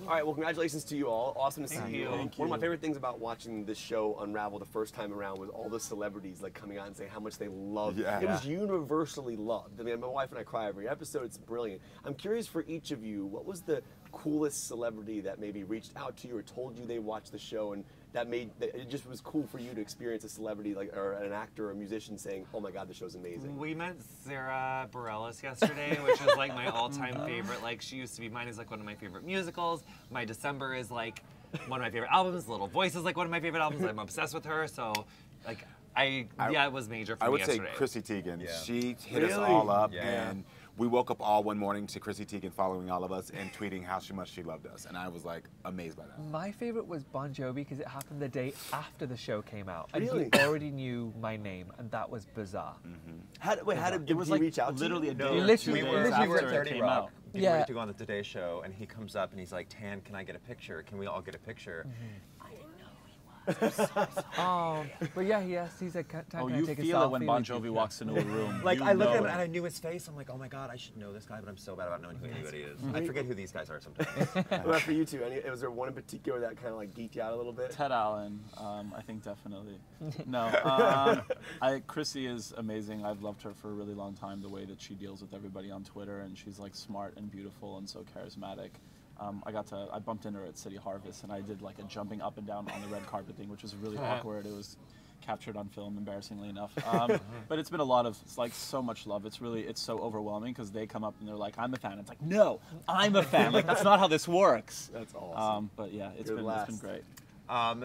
All right, well, congratulations to you all. Awesome to see you. Thank One of my you. favorite things about watching this show unravel the first time around was all the celebrities like coming out and saying how much they loved it. Yeah. It was universally loved. I mean, my wife and I cry every episode. It's brilliant. I'm curious for each of you, what was the coolest celebrity that maybe reached out to you or told you they watched the show and that it just was cool for you to experience a celebrity like or an actor or a musician saying, "Oh my God, the show's amazing." We met Sarah Bareilles yesterday, which is like my all-time favorite. Like she used to be. Mine is like one of my favorite musicals. My December is like one of my favorite albums. Little Voice is like one of my favorite albums. I'm obsessed with her. So like it was major for me yesterday. I would say Chrissy Teigen. Yeah. She hit us all up, Yeah. and we woke up all one morning to Chrissy Teigen following all of us and tweeting how much she loved us, and I was like amazed by that. My favorite was Bon Jovi because it happened the day after the show came out, and Really? he already knew my name, and that was bizarre. How did It was he like reach out literally to a you? day or Literally, 2 we days were after at it 30 came Rock. out. Getting Yeah. ready to go on the Today Show, and he comes up and he's like, "Tan, can I get a picture? Can we all get a picture?" Oh, but yeah, he asked. He said, "Can I You take a feel it when selfie Bon with you?" Jovi walks into a room. Like You I looked at know him it. and I knew his face. I'm like, "Oh my God, I should know this guy," but I'm so bad about knowing who anybody is. I forget who these guys are sometimes. What about for you two? Was there one in particular that kind of like geeked you out a little bit? Ted Allen, I think definitely. No, Chrissy is amazing. I've loved her for a really long time. The way that she deals with everybody on Twitter, and she's like smart and beautiful and so charismatic. I bumped into her at City Harvest, and I did like a jumping up and down on the red carpet thing, which was really awkward. It was captured on film, embarrassingly enough. But it's been a lot of, it's like so much love. It's so overwhelming because they come up and they're like, "I'm a fan." It's like, no, I'm a fan. Like that's not how this works. That's awesome. But yeah, it's You're been last. great.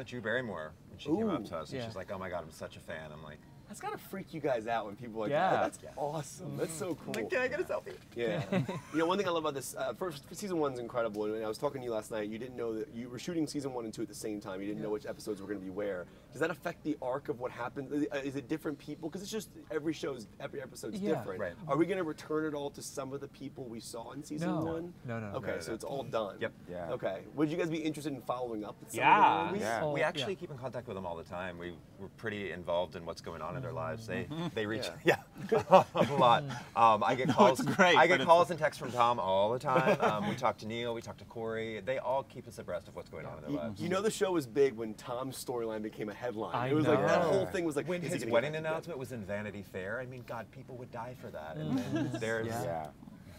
Drew Barrymore, when she came up to us, and Yeah. she's like, "Oh my God, I'm such a fan." I'm like, That's gotta freak you guys out when people are like, Yeah. "Oh, that's awesome. That's so cool." "Can I get a selfie?" Yeah. You know, one thing I love about this, first, season one's incredible. And I was talking to you last night, you didn't know that you were shooting season 1 and 2 at the same time. You didn't know which episodes were going to be where. Does that affect the arc of what happens? Is it different people? Because it's just every episode's Yeah. different. Right. Are we going to return it all to some of the people we saw in season No. 1? No. Okay, so it's all done. Yep. Yeah. Okay. Would you guys be interested in following up with some Yeah. of the ones? Yeah. We actually Yeah. keep in contact with them all the time. We're pretty involved in what's going on in their lives. They reach Yeah. a lot. I get calls. it's great, I but get it's- calls and texts from Tom all the time. We talk to Neil. We talk to Corey. They all keep us abreast of what's going on in their lives. You know the show was big when Tom's storyline became a headline. I It was like that know. whole thing was like When is he his gonna wedding get back announcement was in Vanity Fair, I mean, God, people would die for that. And then there's Yeah.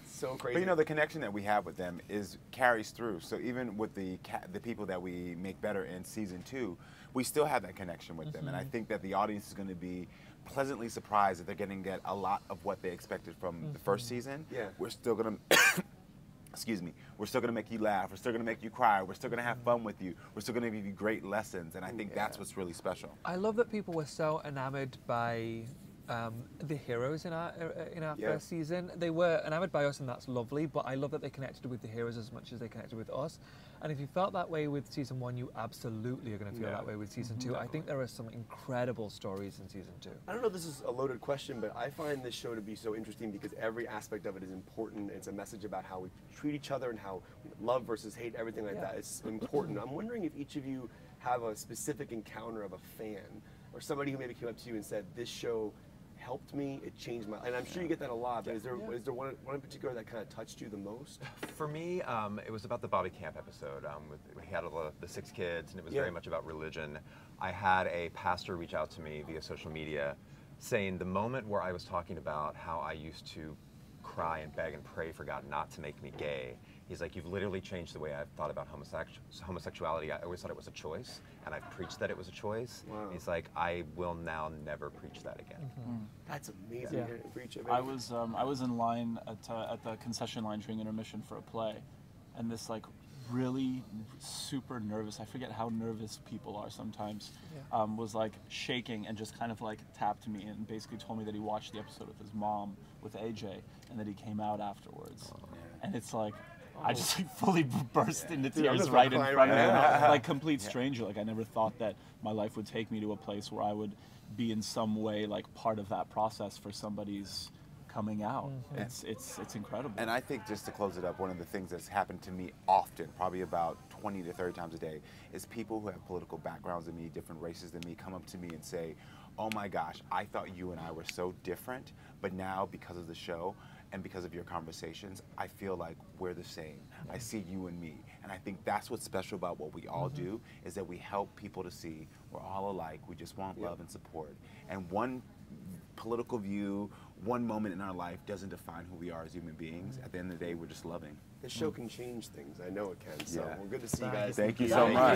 So crazy. But you know, the connection that we have with them carries through. So even with the people that we make better in season 2, we still have that connection with them. And I think that the audience is going to be pleasantly surprised that they're going to get a lot of what they expected from the first season. Yeah. We're still going to excuse me, we're still going to make you laugh, we're still going to make you cry, we're still going to have fun with you, we're still going to give you great lessons, and I think that's what's really special. I love that people were so enamored by the heroes in our first season. They were enamored by us, and that's lovely, but I love that they connected with the heroes as much as they connected with us. And if you felt that way with season 1, you absolutely are going to feel that way with season 2. I think there are some incredible stories in season 2. I don't know if this is a loaded question, but I find this show to be so interesting because every aspect of it is important. It's a message about how we treat each other and how love versus hate, everything like that is important. I'm wondering if each of you have a specific encounter of a fan or somebody who maybe came up to you and said, "This show helped me, it changed my," and I'm sure you get that a lot, but is there one in particular that kind of touched you the most? For me, it was about the Bobby Camp episode. We had the 6 kids, and it was very much about religion. I had a pastor reach out to me via social media saying the moment where I was talking about how I used to cry and beg and pray for God not to make me gay, he's like, "You've literally changed the way I've thought about homosexuality. I always thought it was a choice, and I've preached that it was a choice." Wow. He's like, "I will now never preach that again." That's amazing. Yeah. For each of I was in line at the concession line during intermission for a play, and this like really super nervous, I forget how nervous people are sometimes, was like shaking and just kind of like tapped me and basically told me that he watched the episode with his mom, with AJ, and that he came out afterwards. And it's like, I just like fully burst into tears just right in crying front of right him. now. Like complete stranger. Like I never thought that my life would take me to a place where I would be in some way like part of that process for somebody's coming out. It's incredible. And I think, just to close it up, one of the things that's happened to me often, probably about 20 to 30 times a day, is people who have political backgrounds than me, different races than me, come up to me and say, "Oh my gosh, I thought you and I were so different, but now because of the show," and because of your conversations, I feel like we're the same. I see you and me. And I think that's what's special about what we all do, is that we help people to see we're all alike. We just want love and support. And one political view, one moment in our life doesn't define who we are as human beings. At the end of the day, we're just loving. This show can change things. I know it can. So Yeah. we're good to see you guys. Thank you so much.